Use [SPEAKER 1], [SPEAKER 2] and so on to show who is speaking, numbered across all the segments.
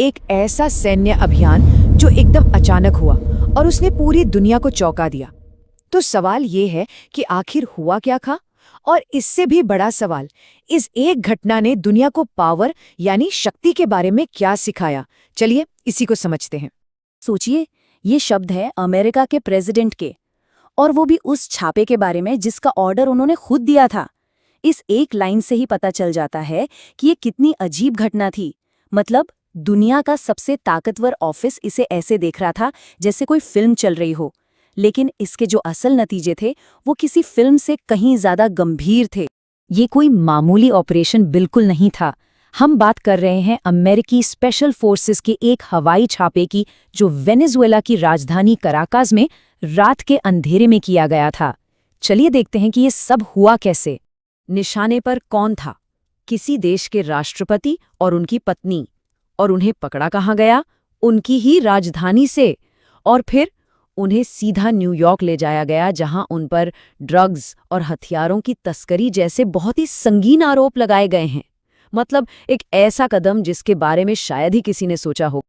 [SPEAKER 1] एक ऐसा सैन्य अभियान जो एकदम अचानक हुआ और उसने पूरी दुनिया को चौंका दिया। तो सवाल ये है कि आखिर हुआ क्या था? और इससे भी बड़ा सवाल, इस एक घटना ने दुनिया को पावर यानी शक्ति के बारे में क्या सिखाया? चलिए इसी को समझते हैं।
[SPEAKER 2] सोचिए, ये शब्द है अमेरिका के प्रेसिडेंट के, और वो भी उस छापे के बारे में जिसका ऑर्डर उन्होंने खुद दिया था। इस एक लाइन से ही पता चल जाता है कि ये कितनी अजीब घटना थी। मतलब दुनिया का सबसे ताकतवर ऑफिस इसे ऐसे देख रहा था जैसे कोई फिल्म चल रही हो, लेकिन इसके जो असल नतीजे थे वो किसी फिल्म से कहीं ज्यादा गंभीर थे। ये कोई मामूली ऑपरेशन बिल्कुल नहीं था। हम बात कर रहे हैं अमेरिकी स्पेशल फोर्सेस के एक हवाई छापे की, जो वेनेजुएला की राजधानी कराकास में रात के अंधेरे में किया गया था। चलिए देखते हैं कि ये सब हुआ कैसे। निशाने पर कौन था? किसी देश के राष्ट्रपति और उनकी पत्नी। और उन्हें पकड़ा कहाँ गया? उनकी ही राजधानी से। और फिर उन्हें सीधा न्यूयॉर्क ले जाया गया, जहां उन पर ड्रग्स और हथियारों की तस्करी जैसे बहुत ही संगीन आरोप लगाए गए हैं। मतलब एक ऐसा कदम जिसके बारे में शायद ही किसी ने सोचा हो।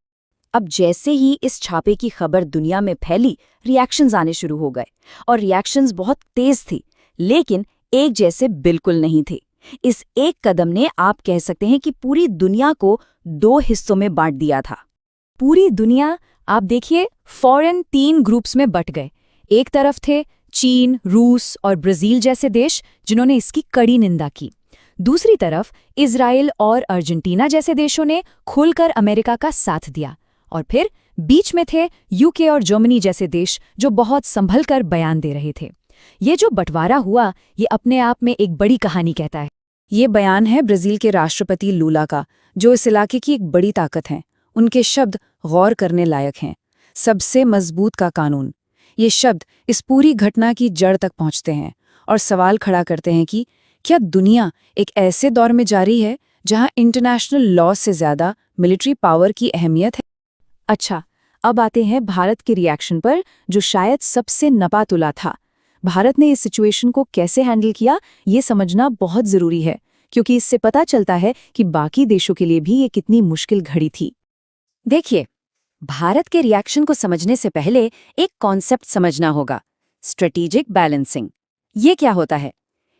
[SPEAKER 2] अब जैसे ही इस छापे की खबर दुनिया में फैली, रिएक्शंस आने शुरू हो गए। और रिएक्शंस बहुत तेज थी, लेकिन एक जैसे बिल्कुल नहीं थे। इस एक कदम ने, आप कह सकते हैं कि पूरी दुनिया को दो हिस्सों में बांट दिया था। पूरी दुनिया, आप देखिए, फौरन 3 ग्रुप्स में बट गए। एक तरफ थे चीन, रूस और ब्राजील जैसे देश जिन्होंने इसकी कड़ी निंदा की। दूसरी तरफ इजराइल और अर्जेंटीना जैसे देशों ने खुलकर अमेरिका का साथ दिया। और फिर बीच में थे यूके और जर्मनी जैसे देश जो बहुत संभल कर बयान दे रहे थे। ये जो बंटवारा हुआ, ये अपने आप में एक बड़ी कहानी कहता है। ये बयान है ब्राजील के राष्ट्रपति लूला का, जो इस इलाके की एक बड़ी ताकत हैं। उनके शब्द गौर करने लायक हैं। सबसे मजबूत का कानून। ये शब्द इस पूरी घटना की जड़ तक पहुंचते हैं और सवाल खड़ा करते हैं कि क्या दुनिया एक ऐसे दौर में जा रही है जहां इंटरनेशनल लॉ से ज्यादा मिलिट्री पावर की अहमियत है? अच्छा, अब आते हैं भारत के रिएक्शन पर, जो शायद सबसे नपातुला था। भारत ने इस सिचुएशन को कैसे हैंडल किया, ये समझना बहुत जरूरी है, क्योंकि इससे पता चलता है कि बाकी देशों के लिए भी ये कितनी मुश्किल घड़ी थी। देखिए, भारत के रिएक्शन को समझने से पहले एक कॉन्सेप्ट समझना होगा, स्ट्रेटेजिक बैलेंसिंग। ये क्या होता है?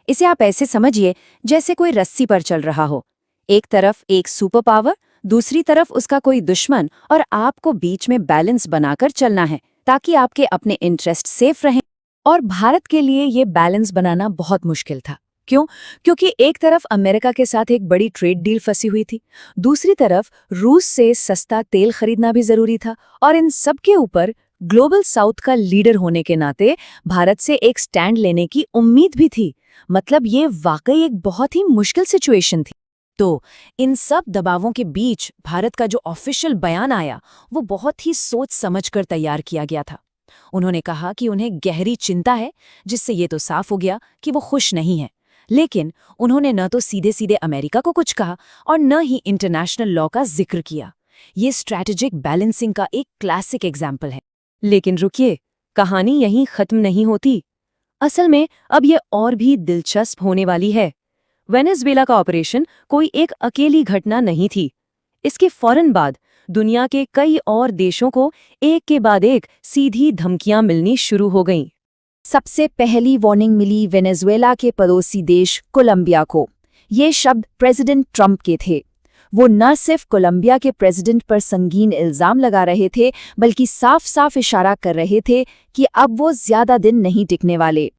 [SPEAKER 2] इसे आप ऐसे समझिए जैसे कोई रस्सी पर चल रहा हो। एक तरफ एक सुपर पावर, दूसरी तरफ उसका कोई दुश्मन, और आपको बीच में बैलेंस बनाकर चलना है ताकि आपके अपने इंटरेस्ट सेफ रहें। और भारत के लिए ये बैलेंस बनाना बहुत मुश्किल था। क्यों? क्योंकि एक तरफ अमेरिका के साथ एक बड़ी ट्रेड डील फंसी हुई थी, दूसरी तरफ रूस से सस्ता तेल खरीदना भी जरूरी था, और इन सब के ऊपर ग्लोबल साउथ का लीडर होने के नाते भारत से एक स्टैंड लेने की उम्मीद भी थी। मतलब ये वाकई एक बहुत ही मुश्किल सिचुएशन थी। तो इन सब दबावों के बीच भारत का जो ऑफिशियल बयान आया, वो बहुत ही सोच समझकर तैयार किया गया था। उन्होंने कहा कि उन्हें गहरी चिंता है, जिससे ये तो साफ हो गया कि वो खुश नहीं है। लेकिन उन्होंने न तो सीधे सीधे अमेरिका को कुछ कहा और न ही इंटरनेशनल लॉ का जिक्र किया। ये स्ट्रैटेजिक बैलेंसिंग का एक क्लासिक एग्जाम्पल है। लेकिन रुकिए, कहानी यहीं खत्म नहीं होती। असल में अब ये और भी दिलचस्प होने वाली है। वेनेजुएला का ऑपरेशन कोई एक अकेली घटना नहीं थी। इसके फौरन बाद दुनिया के कई और देशों को एक के बाद एक सीधी धमकियां मिलनी शुरू हो गईं। सबसे पहली वार्निंग मिली वेनेजुएला के पड़ोसी देश कोलंबिया को। ये शब्द प्रेसिडेंट ट्रंप के थे। वो न सिर्फ कोलंबिया के प्रेसिडेंट पर संगीन इल्जाम लगा रहे थे, बल्कि साफ साफ इशारा कर रहे थे कि अब वो ज्यादा दिन नहीं टिकने वाले।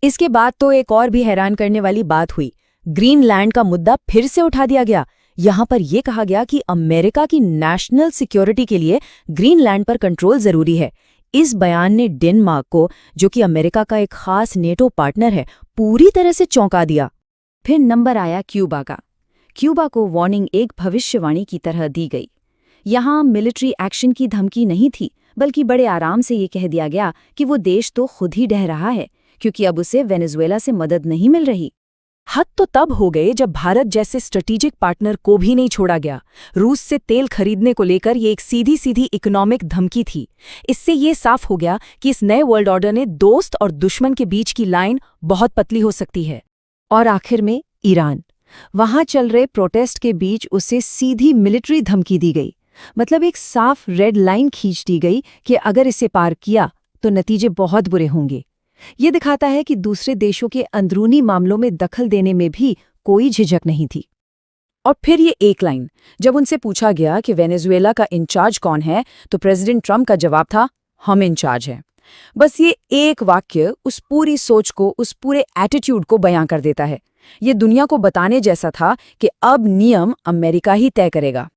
[SPEAKER 2] इसके बाद तो एक और भी हैरान करने वाली बात हुई। ग्रीनलैंड का मुद्दा फिर से उठा दिया गया। यहाँ पर यह कहा गया कि अमेरिका की नेशनल सिक्योरिटी के लिए ग्रीनलैंड पर कंट्रोल जरूरी है। इस बयान ने डेनमार्क को, जो कि अमेरिका का एक खास नेटो पार्टनर है, पूरी तरह से चौंका दिया। फिर नंबर आया क्यूबा का। क्यूबा को वार्निंग एक भविष्यवाणी की तरह दी गई। यहाँ मिलिट्री एक्शन की धमकी नहीं थी, बल्कि बड़े आराम से ये कह दिया गया कि वो देश तो खुद ही ढह रहा है, क्योंकि अब उसे वेनेजुएला से मदद नहीं मिल रही। हद तो तब हो गए जब भारत जैसे स्ट्रेटेजिक पार्टनर को भी नहीं छोड़ा गया। रूस से तेल खरीदने को लेकर ये एक सीधी सीधी इकोनॉमिक धमकी थी। इससे ये साफ हो गया कि इस नए वर्ल्ड ऑर्डर ने दोस्त और दुश्मन के बीच की लाइन बहुत पतली हो सकती है। और आखिर में ईरान। वहां चल रहे प्रोटेस्ट के बीच उसे सीधी मिलिट्री धमकी दी गई। मतलब एक साफ रेड लाइन खींच दी गई कि अगर इसे पार किया तो नतीजे बहुत बुरे होंगे। ये दिखाता है कि दूसरे देशों के अंदरूनी मामलों में दखल देने में भी कोई झिझक नहीं थी। और फिर ये एक लाइन, जब उनसे पूछा गया कि वेनेजुएला का इंचार्ज कौन है, तो प्रेसिडेंट ट्रंप का जवाब था, हम इंचार्ज हैं। बस ये एक वाक्य उस पूरी सोच को, उस पूरे एटीट्यूड को बयां कर देता है। ये दुनिया को बताने जैसा था कि अब नियम अमेरिका ही तय करेगा।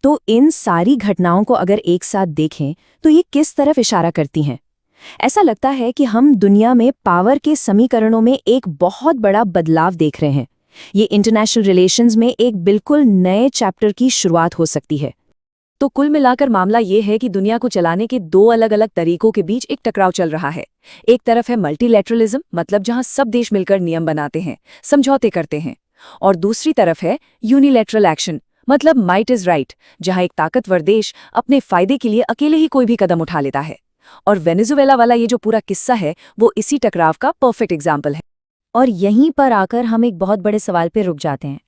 [SPEAKER 2] तो इन सारी घटनाओं को अगर एक साथ देखें तो ये किस तरफ इशारा करती हैं? ऐसा लगता है कि हम दुनिया में पावर के समीकरणों में एक बहुत बड़ा बदलाव देख रहे हैं। ये इंटरनेशनल रिलेशंस में एक बिल्कुल नए चैप्टर की शुरुआत हो सकती है। तो कुल मिलाकर मामला ये है कि दुनिया को चलाने के दो अलग अलग तरीकों के बीच एक टकराव चल रहा है। एक तरफ है मल्टीलैटरलिज्म, मतलब जहां सब देश मिलकर नियम बनाते हैं, समझौते करते हैं। और दूसरी तरफ है यूनिलैटरल एक्शन, मतलब माइट इज राइट, जहां एक ताकतवर देश अपने फायदे के लिए अकेले ही कोई भी कदम उठा लेता है। और वेनेजुएला वाला ये जो पूरा किस्सा है वो इसी टकराव का परफेक्ट एग्जाम्पल है। और यहीं पर आकर हम एक बहुत बड़े सवाल पे रुक जाते हैं।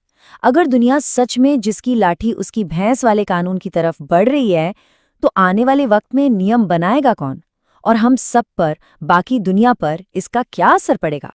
[SPEAKER 2] अगर दुनिया सच में जिसकी लाठी उसकी भैंस वाले कानून की तरफ बढ़ रही है, तो आने वाले वक्त में नियम बनाएगा कौन? और हम सब पर, बाकी दुनिया पर इसका क्या असर पड़ेगा?